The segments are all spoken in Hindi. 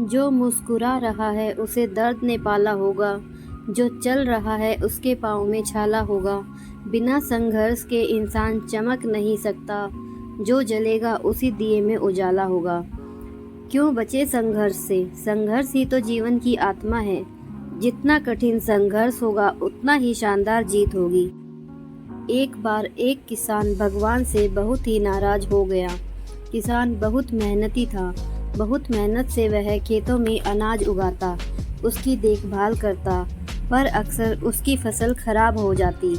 जो मुस्कुरा रहा है उसे दर्द ने पाला होगा, जो चल रहा है उसके पाँव में छाला होगा। बिना संघर्ष के इंसान चमक नहीं सकता, जो जलेगा उसी दिए में उजाला होगा। क्यों बचे संघर्ष से? संघर्ष ही तो जीवन की आत्मा है। जितना कठिन संघर्ष होगा उतना ही शानदार जीत होगी। एक बार एक किसान भगवान से बहुत ही नाराज हो गया। किसान बहुत मेहनती था। बहुत मेहनत से वह खेतों में अनाज उगाता, उसकी देखभाल करता, पर अक्सर उसकी फसल खराब हो जाती।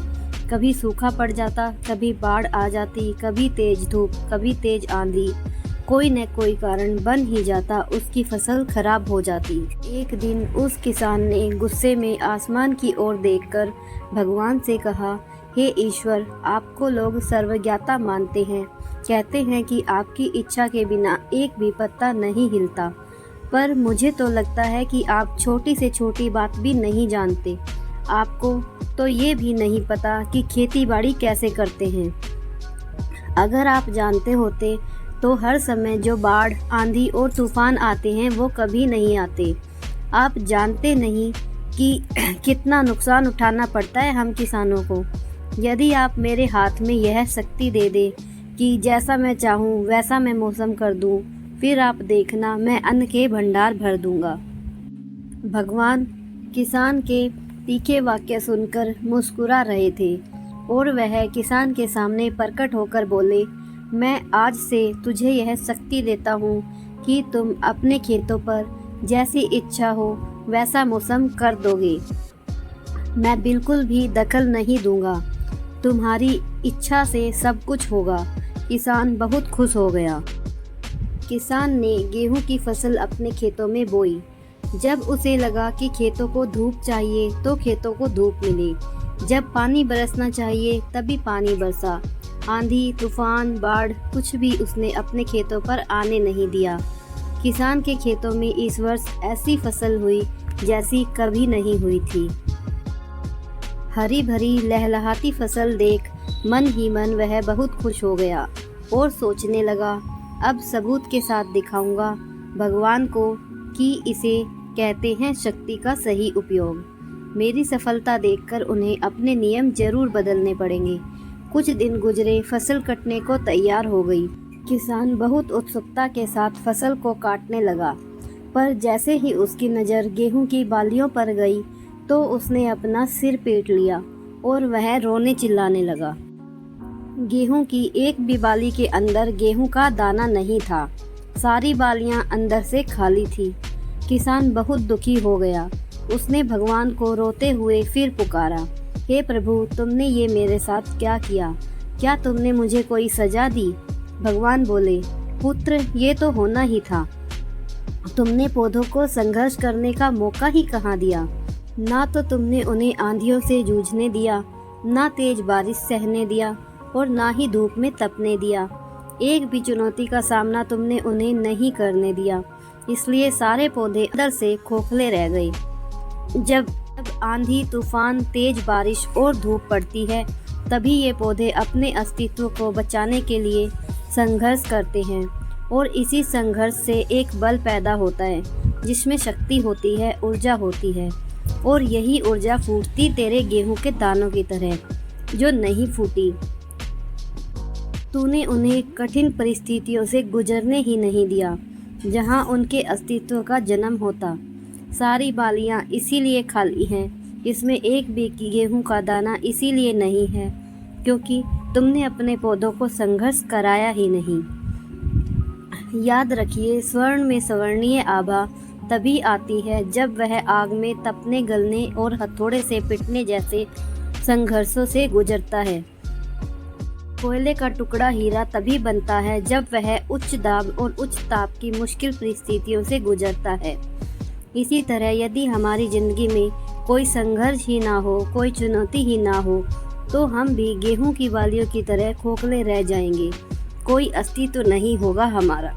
कभी सूखा पड़ जाता, कभी बाढ़ आ जाती, कभी तेज धूप, कभी तेज आंधी। कोई न कोई कारण बन ही जाता, उसकी फसल खराब हो जाती। एक दिन उस किसान ने गुस्से में आसमान की ओर देखकर भगवान से कहा, हे ईश्वर, आपको लोग सर्वज्ञाता मानते हैं। कहते हैं कि आपकी इच्छा के बिना एक भी पत्ता नहीं हिलता, पर मुझे तो लगता है कि आप छोटी से छोटी बात भी नहीं जानते। आपको तो ये भी नहीं पता कि खेती बाड़ी कैसे करते हैं। अगर आप जानते होते तो हर समय जो बाढ़, आंधी और तूफान आते हैं वो कभी नहीं आते। आप जानते नहीं कि कितना नुकसान उठाना पड़ता है हम किसानों को। यदि आप मेरे हाथ में यह शक्ति दे दे कि जैसा मैं चाहूँ वैसा मैं मौसम कर दूँ, फिर आप देखना मैं अन्न के भंडार भर दूँगा। भगवान किसान के तीखे वाक्य सुनकर मुस्कुरा रहे थे और वह किसान के सामने प्रकट होकर बोले, मैं आज से तुझे यह शक्ति देता हूँ कि तुम अपने खेतों पर जैसी इच्छा हो वैसा मौसम कर दोगे। मैं बिल्कुल भी दखल नहीं दूंगा। तुम्हारी इच्छा से सब कुछ होगा। किसान बहुत खुश हो गया। किसान ने गेहूं की फसल अपने खेतों में बोई। जब उसे लगा कि खेतों को धूप चाहिए तो खेतों को धूप मिली। जब पानी बरसना चाहिए तभी पानी बरसा। आंधी, तूफान, बाढ़ कुछ भी उसने अपने खेतों पर आने नहीं दिया। किसान के खेतों में इस वर्ष ऐसी फसल हुई जैसी कभी नहीं हुई थी। हरी भरी लहलहाती फसल देख मन ही मन वह बहुत खुश हो गया और सोचने लगा, अब सबूत के साथ दिखाऊंगा भगवान को कि इसे कहते हैं शक्ति का सही उपयोग। मेरी सफलता देखकर उन्हें अपने नियम जरूर बदलने पड़ेंगे। कुछ दिन गुजरे, फसल कटने को तैयार हो गई। किसान बहुत उत्सुकता के साथ फसल को काटने लगा, पर जैसे ही उसकी नज़र गेहूं की बालियों पर गई तो उसने अपना सिर पीट लिया और वह रोने चिल्लाने लगा। गेहूं की एक भी बाली के अंदर गेहूं का दाना नहीं था। सारी बालियां अंदर से खाली थी। किसान बहुत दुखी हो गया। उसने भगवान को रोते हुए फिर पुकारा, हे प्रभु, तुमने ये मेरे साथ क्या किया? क्या तुमने मुझे कोई सजा दी? भगवान बोले, पुत्र, ये तो होना ही था। तुमने पौधों को संघर्ष करने का मौका ही कहाँ दिया? ना तो तुमने उन्हें आंधियों से जूझने दिया, ना तेज बारिश सहने दिया और ना ही धूप में तपने दिया। एक भी चुनौती का सामना तुमने उन्हें नहीं करने दिया, इसलिए सारे पौधे अंदर से खोखले रह गए। जब आंधी, तूफान, तेज बारिश और धूप पड़ती है तभी ये पौधे अपने अस्तित्व को बचाने के लिए संघर्ष करते हैं और इसी संघर्ष से एक बल पैदा होता है जिसमें शक्ति होती है, ऊर्जा होती है, और यही ऊर्जा फूटती तेरे गेहूं के दानों की तरह जो नहीं फूटी। तूने उन्हें कठिन परिस्थितियों से गुजरने ही नहीं दिया जहां उनके अस्तित्व का जन्म होता। सारी बालियां इसीलिए खाली हैं, इसमें एक भी गेहूं का दाना इसीलिए नहीं है क्योंकि तुमने अपने पौधों को संघर्ष कराया ही नहीं। याद रखिए, स्वर्ण में स्वर्णीय आभा तभी आती है जब वह आग में तपने, गलने और हथौड़े से पिटने जैसे संघर्षों से गुजरता है। कोयले का टुकड़ा हीरा तभी बनता है जब वह उच्च दाब और उच्च ताप की मुश्किल परिस्थितियों से गुजरता है। इसी तरह यदि हमारी जिंदगी में कोई संघर्ष ही ना हो, कोई चुनौती ही ना हो, तो हम भी गेहूं की बालियों की तरह खोखले रह जाएंगे। कोई अस्तित्व नहीं होगा हमारा।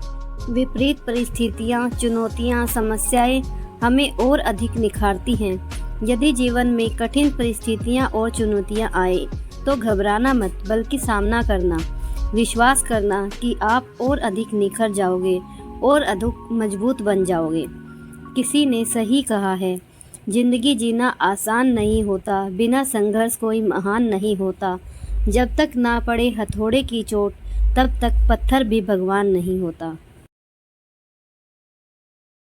विपरीत परिस्थितियां, चुनौतियां, समस्याएं हमें और अधिक निखारती हैं। यदि जीवन में कठिन परिस्थितियां और चुनौतियां आए तो घबराना मत, बल्कि सामना करना। विश्वास करना कि आप और अधिक निखर जाओगे और अधिक मजबूत बन जाओगे। किसी ने सही कहा है, जिंदगी जीना आसान नहीं होता, बिना संघर्ष कोई महान नहीं होता। जब तक ना पड़े हथौड़े की चोट, तब तक पत्थर भी भगवान नहीं होता।